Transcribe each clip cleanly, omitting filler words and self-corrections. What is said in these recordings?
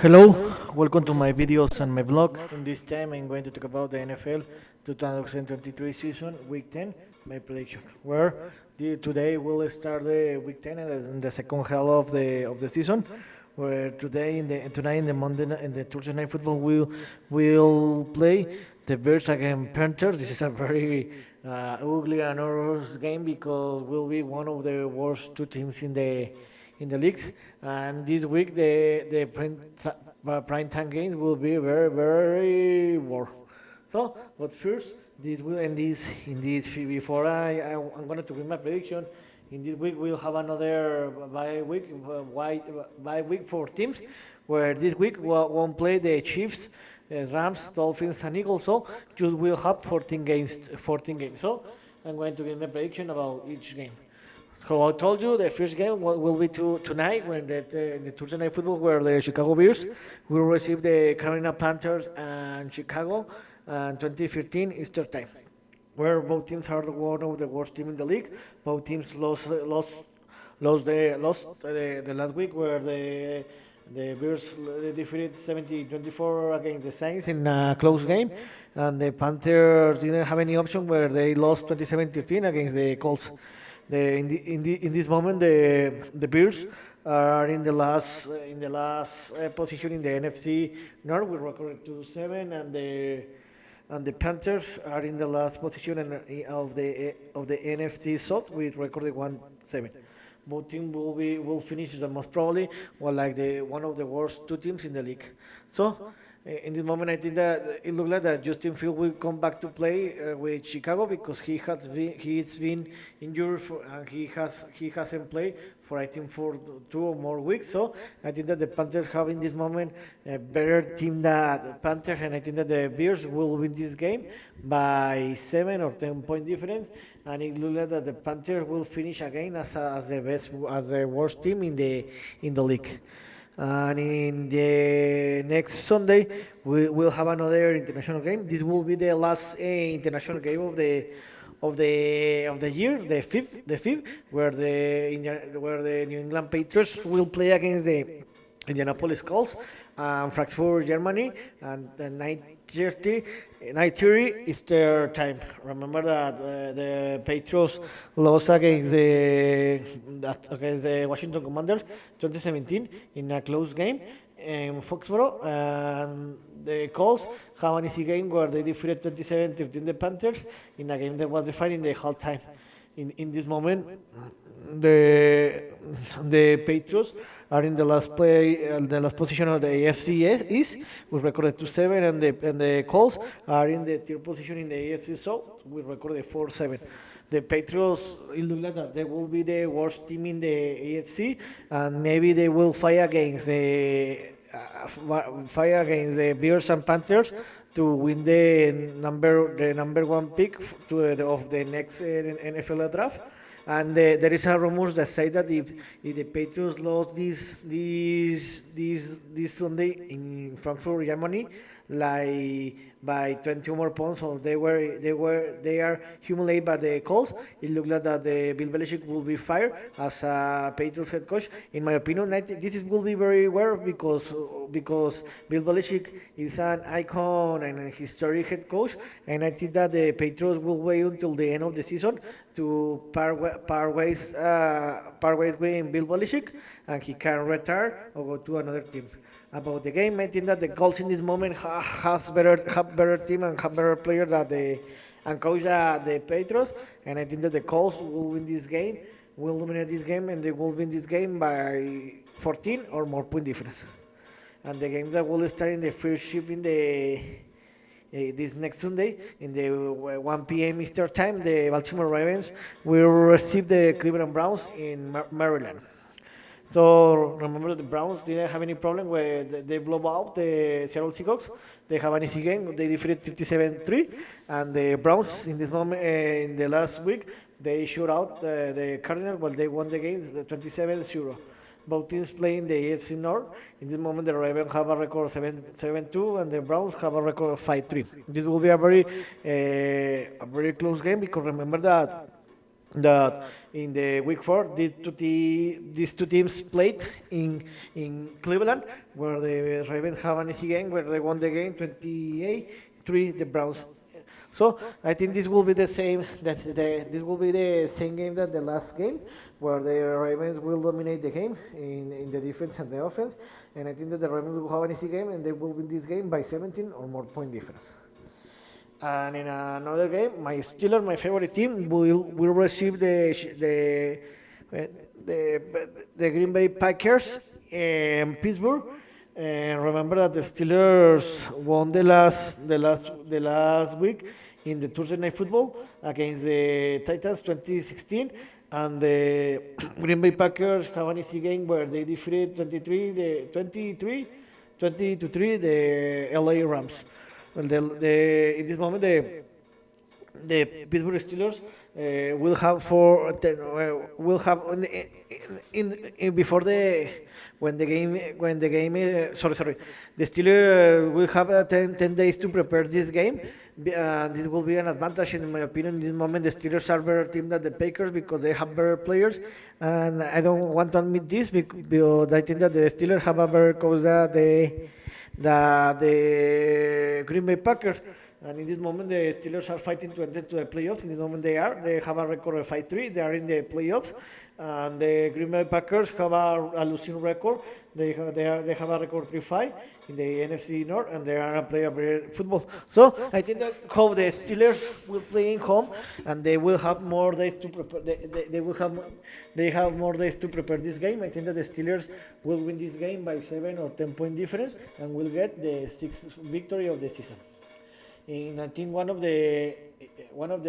Hello, welcome to my videos and my vlog. In this time, I'm going to talk about the NFL 2023 season, Week 10, my prediction. Today we'll start the Week 10 in the second half of the season. Where tonight in the in the Thursday night football we'll play the Bears against Panthers. This is a very ugly and horrors game because we'll be one of the worst two teams in the leagues. And this week, prime time games will be very, very war. So, but first, this will end this before I'm going to give my prediction. In this week, we'll have another bye week for teams, where this week won't play the Chiefs, Rams, Dolphins, and Eagles. So, you will have 14 games. 14 games. So, I'm going to give my prediction about each game. So I told you the first game will be tonight when the Thursday night football where the Chicago Bears will receive the Carolina Panthers and Chicago and 2015 Easter time, where both teams are one of the worst team in the league. Both teams lost the last week where the Bears defeated 70-24 against the Saints in a close game, and the Panthers didn't have any option where they lost 27-13 against the Colts. In this moment, the Bears are in the last position in the NFC North with record 2-7, and the Panthers are in the last position of the NFC South with record 1-7. Both teams will finish the most probably like the one of the worst two teams in the league. So in this moment, I think that it looks like that Justin Field will come back to play with Chicago because he's been injured and he hasn't played for I think for 2 or more weeks. So I think that the Panthers have in this moment a better team than the Panthers, and I think that the Bears will win this game by 7 or 10 point difference, and it looks like that the Panthers will finish again as the worst team in the league. And in the next Sunday, we will have another international game. This will be the last international game of the year, the fifth, where the New England Patriots will play against the Indianapolis Colts and Frankfurt, Germany, and the 9:30 is their time. Remember that the Patriots lost against the Washington Commanders 2017 in a close game in Foxborough, and the Colts have an easy game where they defeated 27-13 the Panthers in a game that was defined in the halftime. In this moment, the Patriots are in the last position of the AFC East with record 2-7, and the Colts are in the third position in the AFC South with record 4-7. The Patriots, it looks like that they will be the worst team in the AFC, and maybe they will fight against the Bears and Panthers to win the number one pick of the next NFL draft. And there is a rumors that say that if the Patriots lost this Sunday in Frankfurt, Germany, like by 20 more points, or they are humiliated by the Colts. It looks like that the Bill Belichick will be fired as a Patriots head coach. In my opinion, will be very rare because Bill Belichick is an icon and a historic head coach, and I think that the Patriots will wait until the end of the season to part ways with Bill Belichick, and he can retire or go to another team. About the game, I think that the Colts in this moment have better team and have better players and coach the Patriots, and I think that the Colts will win this game, will dominate this game, and they will win this game by 14 or more point difference. And the game that will start in the first shift in the this next Sunday in the 1 p.m. Eastern time, the Baltimore Ravens will receive the Cleveland Browns in Maryland. So remember, the Browns didn't have any problem where they blow out the Seattle Seahawks. They have an easy game. They defeated 57-3, and the Browns in this moment in the last week they shut out the Cardinals. Well, they won the games 27-0. Both teams play in the AFC North. In this moment, the Ravens have a record 7-2, and the Browns have a record of 5-3. This will be a very close game because remember that that in the week 4 these two teams played in Cleveland, where the Ravens have an easy game where they won the game 28-3 the Browns. So I think this will be the same. This will be the same game that the last game, where the Ravens will dominate the game in the defense and the offense, and I think that the Ravens will have an easy game and they will win this game by 17 or more point difference. And in another game, my Steelers, my favorite team, will receive the the Green Bay Packers in Pittsburgh. And remember that the Steelers won the last week in the Thursday Night Football against the Titans 2016, and the Green Bay Packers have an easy game where they defeated 20 to 3 the LA Rams. Well, in this moment, the Pittsburgh Steelers will have will have before the when the game sorry, the Steelers will have 10 days to prepare this game. This will be an advantage in my opinion. In this moment, the Steelers are better team than the Packers because they have better players, and I don't want to admit this because I think that the Steelers have a better coach than the Green Bay Packers. And in this moment, the Steelers are fighting to enter to the playoffs. In this moment, they have a record of 5-3. They are in the playoffs, and the Green Bay Packers have a losing record. They have a record 3-5 in the NFC North, and they are playing football. So I think that how the Steelers will play in home, and they will have more days to prepare. They have more days to prepare this game. I think that the Steelers will win this game by 7 or 10 point difference, and will get the 6th victory of the season. In I think one of the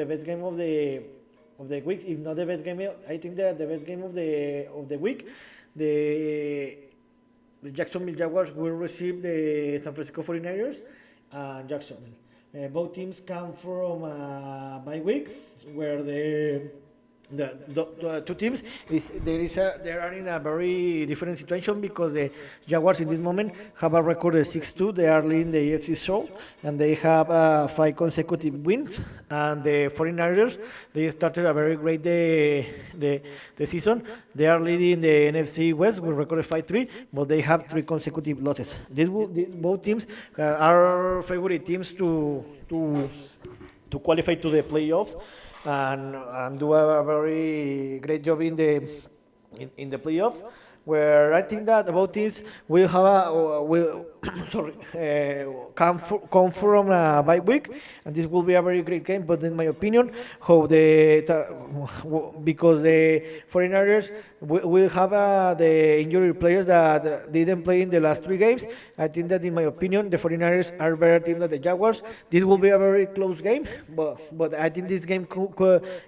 best game of the week, if not the best game, I think that the best game of the week, the Jacksonville Jaguars will receive the San Francisco 49ers and Jacksonville. Both teams come from a bye week where the two teams they are in a very different situation because the Jaguars in this moment have a record of 6-2. They are leading the AFC South and they have 5 consecutive wins. And the 49ers, they started a very great the season. They are leading the NFC West with a record of 5-3, but they have 3 consecutive losses. Both teams are favorite teams to qualify to the playoffs and do a very great job in the playoffs, where I think that both teams will have come from a bye week, and this will be a very great game. But in my opinion, because the 49ers will have the injury players that didn't play in the last 3 games, I think that in my opinion the 49ers are better team than the Jaguars. This will be a very close game, but I think this game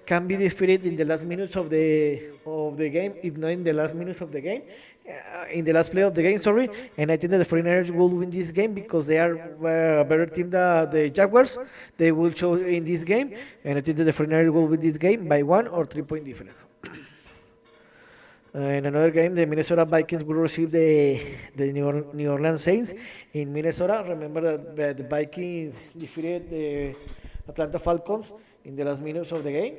can be defeated in the last minutes of the game, if not in the last minutes of the game. In the last play of the game, sorry, and I think that the 49ers will win this game because they are a better team than the Jaguars. They will show in this game, and I think that the 49ers will win this game by 1 or 3 point difference. In another game, the Minnesota Vikings will receive the New Orleans Saints in Minnesota. Remember that the Vikings defeated the Atlanta Falcons in the last minutes of the game,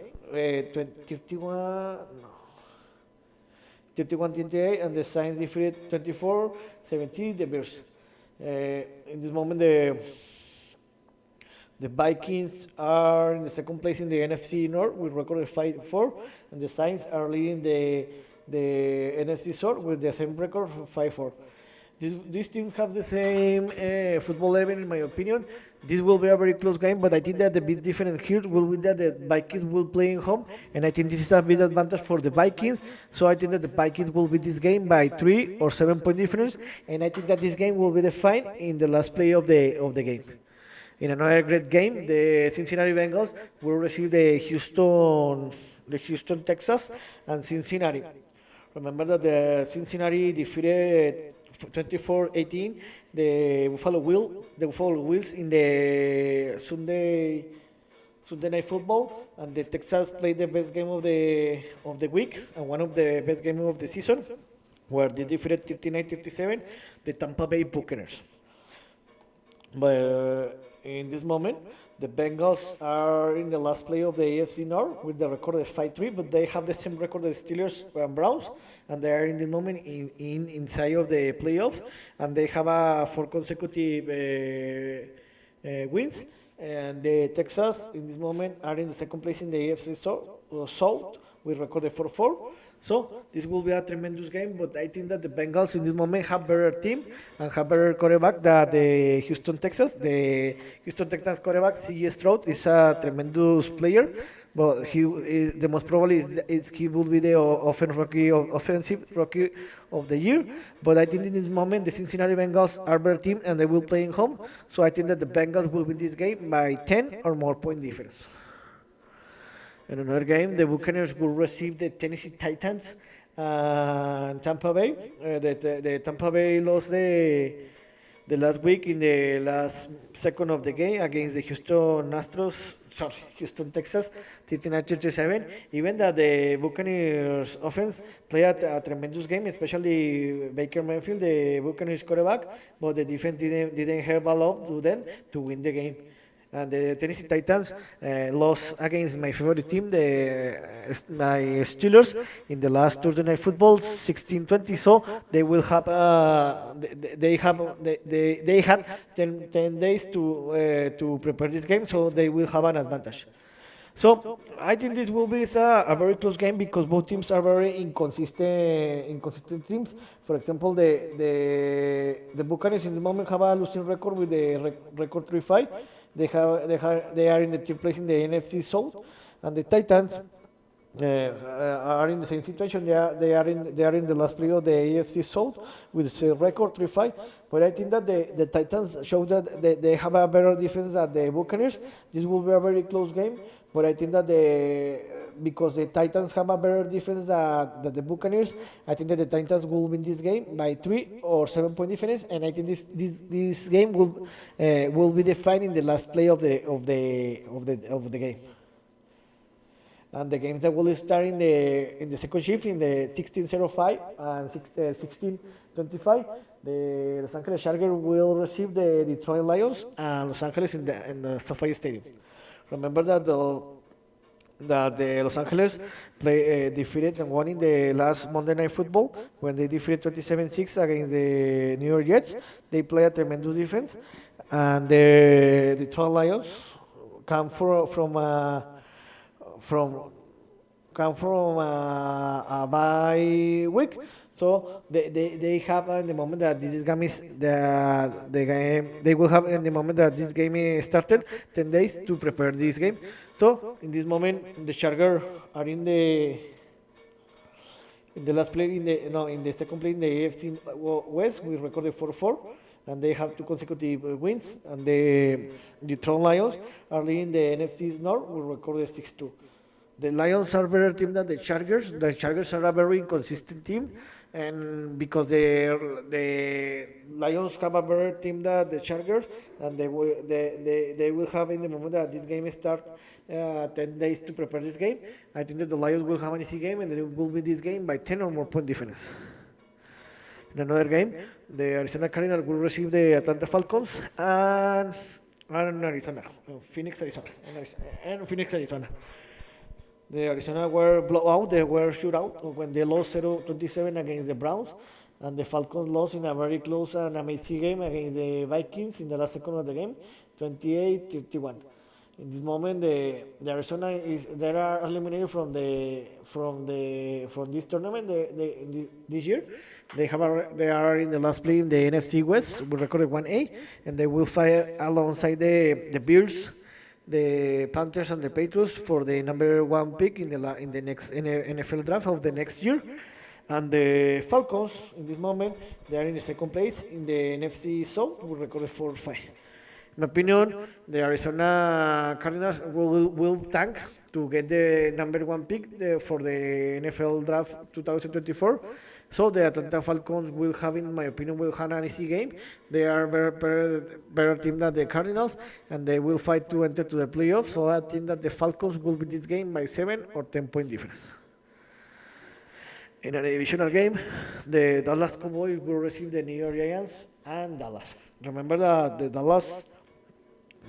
31-28, and the Saints defeated 24-17 the Bears. In this moment, the Vikings are in the second place in the NFC North with record of 5-4, and the Saints are leading the NFC South with the same record of 5-4. These teams have the same football level, in my opinion. This will be a very close game, but I think that the big difference here will be that the Vikings will play in home, and I think this is a big advantage for the Vikings. So I think that the Vikings will win this game by 3 or 7 point difference, and I think that this game will be defined in the last play of the game. In another great game, the Cincinnati Bengals will receive the Houston Texans and Cincinnati. Remember that the Cincinnati defeated 24-18 the Buffalo Bills in the Sunday Night Football, and the Texans played the best game of the week and one of the best games of the season, where they defeated 39-37 the Tampa Bay Buccaneers. But in this moment, The Bengals are in the last play of the AFC North with the record of 5-3, but they have the same record as Steelers and Browns, and they are in the moment inside of the playoffs, and they have a four consecutive wins. And the Texans in this moment are in the second place in the AFC South with record of 4-4. So this will be a tremendous game, but I think that the Bengals in this moment have better team and have better quarterback than the Houston Texans. The Houston Texans quarterback C.J. Stroud is a tremendous player, but he is, the most probably is he will be the offensive rookie of the year. But I think in this moment the Cincinnati Bengals are better team and they will play in home. So I think that the Bengals will win this game by 10 or more point difference. In another game, the Buccaneers will receive the Tennessee Titans and Tampa Bay. The Tampa Bay lost the last week in the last second of the game against the Houston Texas, 39-37. Even that the Buccaneers offense played a tremendous game, especially Baker Mayfield, the Buccaneers quarterback, but the defense didn't have a lot to them to win the game. And the Tennessee Titans lost against my favorite team, my Steelers, in the last Thursday Night Football, 16-20. So they will have they had 10 days to prepare this game, so they will have an advantage. So I think this will be a very close game because both teams are very inconsistent teams. For example, the Buccaneers in the moment have a losing record with the record 3-5. They are in the third place in the NFC South, and the Titans are in the same situation. They are in the last play of the AFC South with a record 3-5. But I think that the Titans show that they have a better defense than the Buccaneers. This will be a very close game. But I think that because the Titans have a better defense than the Buccaneers, I think that the Titans will win this game by 3 or 7 point difference, and I think this game will be defined in the last play of the game. And the games that will start in the second shift in the 16:05 and 16:25, the Los Angeles Chargers will receive the Detroit Lions and Los Angeles in the SoFi Stadium. Remember that the Los Angeles defeated and won in the last Monday Night Football when they defeated 27-6 against the New York Jets. They play a tremendous defense, and the Detroit Lions come from a bye week. So they have in the moment that this game is the game they will have in the moment that this game is started 10 days to prepare this game. So in this moment the Chargers are in the last play in the second place in the AFC West. We recorded 4-4, and they have two consecutive wins. And the Detroit Lions are leading the NFC North. We recorded 6-2. The Lions are a better team than the Chargers. The Chargers are a very inconsistent team, and because the Lions have a better team than the Chargers, and they will have in the moment that this game starts 10 days to prepare this game. I think that the Lions will have an easy game, and they will win this game by 10 or more point difference. In another game, the Arizona Cardinals will receive the Atlanta Falcons and Phoenix, Arizona. The Arizona were blowout, they were shootout when they lost 0-27 against the Browns, and the Falcons lost in a very close and amazing game against the Vikings in the last second of the game, 28-31. In this moment, the Arizona they are eliminated from this tournament this year. They are in the last play in the NFC West. We recorded 1A, and they will fight alongside the Bears, the Panthers and the Patriots for the number 1 pick in the next NFL draft of the next year. And the Falcons, in this moment, they are in the second place in the NFC South. We recorded 4-5. In my opinion, the Arizona Cardinals will tank to get the number 1 pick for the NFL draft 2024. So the Atlanta Falcons will have, in my opinion, an easy game. They are better team than the Cardinals, and they will fight to enter to the playoffs. So I think that the Falcons will win this game by 7 or 10 point difference. In a divisional game, the Dallas Cowboys will receive the New York Giants and Dallas. Remember that the Dallas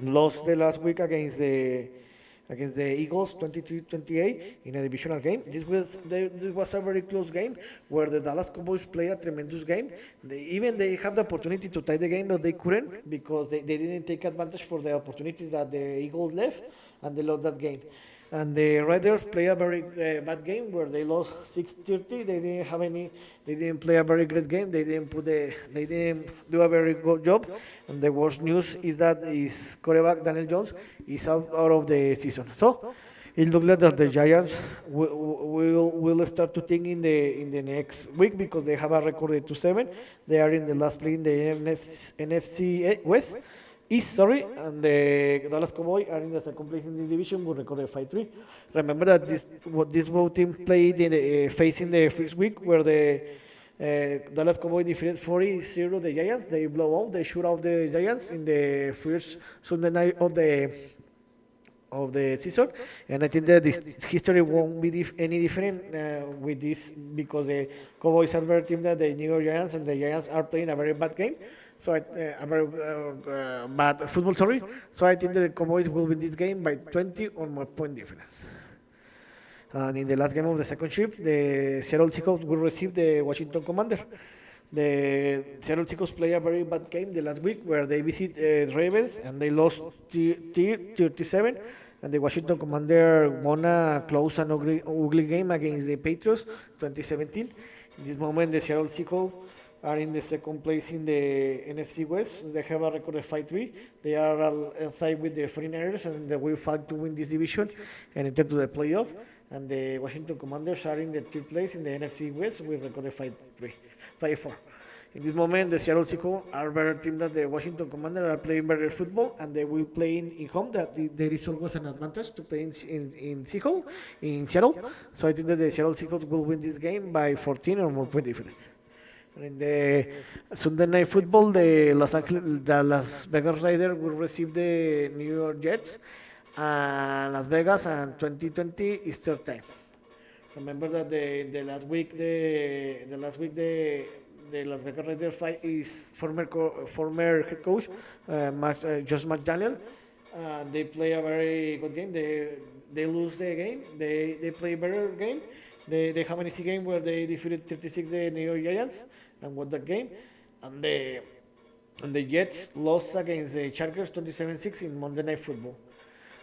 lost the last week against the Eagles 23-28 in a divisional game. This was a very close game where the Dallas Cowboys played a tremendous game. They have the opportunity to tie the game, but they couldn't because they didn't take advantage for the opportunities that the Eagles left, and they lost that game. And the Raiders play a very bad game where they lost 6-30. They didn't play a very great game. They didn't do a very good job. And the worst news is that his quarterback Daniel Jones is out of the season. So it looks like that the Giants will start to think in the next week because they have a record of 2-7. They are in the last play in the NFC West. East, sorry, and the Dallas Cowboys are in the second place in this division with record of 5-3. Remember that this both teams played facing the first week where the Dallas Cowboys defeated 40-0 the Giants. They shoot out the Giants in the first Sunday night of the season, and I think that this history won't be any different with this because the Cowboys are a better team than the New York Giants, and the Giants are playing a very bad game, so a very bad football. Sorry, so I think that the Cowboys will win this game by 20 or more point difference. And in the last game of the second shift, the Seattle Seahawks will receive the Washington Commanders. The Seattle Seahawks play a very bad game the last week where they visit Ravens and they lost 37. And the Washington Commander won a close and ugly game against the Patriots 2017. In this moment, the Seattle Seahawks are in the second place in the NFC West. They have a record of 5-3. They are tied with the 49ers and they will fight to win this division and enter to the playoffs. And the Washington Commanders are in the third place in the NFC West with a record of 5-4. In this moment, the Seattle Seahawks are a better team than the Washington Commanders, are playing better football, and they will play in home. That there is always an advantage to play in Seattle. So I think that the Seattle Seahawks will win this game by 14 or more point difference. And in the Sunday Night Football, the Las Vegas Raiders will receive the New York Jets, and Las Vegas, and 2020 Easter time. Remember that the last week the Las Vegas Raiders fight is former head coach Josh McDaniel. They play a very good game. They lose the game. They play a better game. They have an easy game where they defeated 36 the New York Giants and won that game. And the Jets lost against the Chargers 27-6 in Monday Night Football.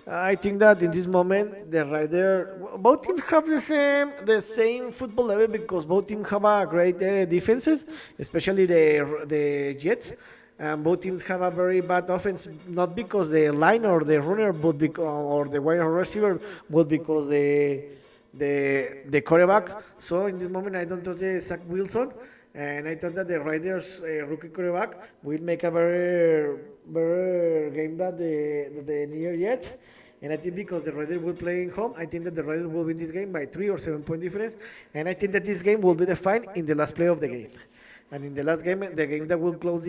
I think that in this moment, both teams have the same football level because both teams have a great defenses, especially the Jets. And both teams have a very bad offense, not because the line or the runner, but or the wide receiver, but because the quarterback. So in this moment, I don't trust Zach Wilson. And I thought that the Raiders' rookie quarterback will make a better game than the New York Jets. And I think because the Raiders will play in home, I think that the Raiders will win this game by 3 or 7 point difference. And I think that this game will be defined in the last play of the game. And in the last game, the game that will close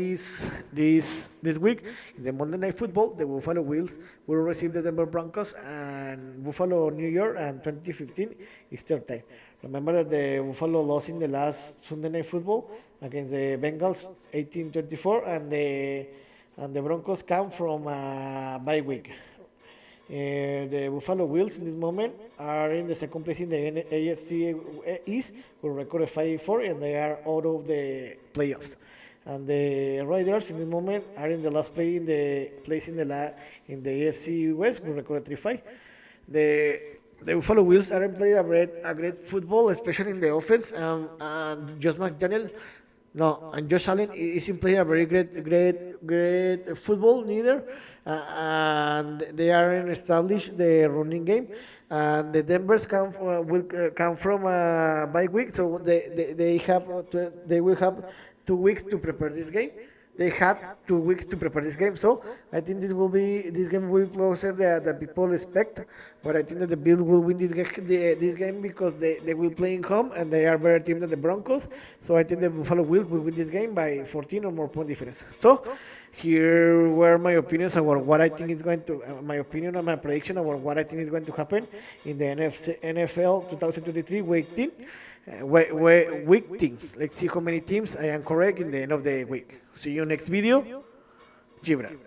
this week, in the Monday Night Football, the Buffalo Bills will receive the Denver Broncos and Buffalo, New York, and 2015 Easter time. Remember that the Buffalo lost in the last Sunday Night Football against the Bengals 18-24, and the Broncos come from a bye week. The Buffalo Bills in this moment are in the second place in the AFC East with a record of 5-4, and they are out of the playoffs. And the Raiders in this moment are in the last place in the AFC West with a record of 3-5. The Buffalo Bills aren't playing a great football, especially in the offense. And Josh McDaniel, and Josh Allen isn't playing a very great football neither. And they aren't established the running game. And the Denver's will come from a bye week, so they will have 2 weeks to prepare this game. They had 2 weeks to prepare this game, so I think this game will be closer than people expect. But I think that the Bills will win this game because they will play in home and they are a better team than the Broncos. So I think the Buffalo Bills will win this game by 14 or more point difference. So here were my opinions about what I think is going to, my opinion and my prediction about what I think is going to happen in the NFL 2023 Week 10. Week 10. Let's see how many teams I am correct in the end of the week. See you next video. Gibran.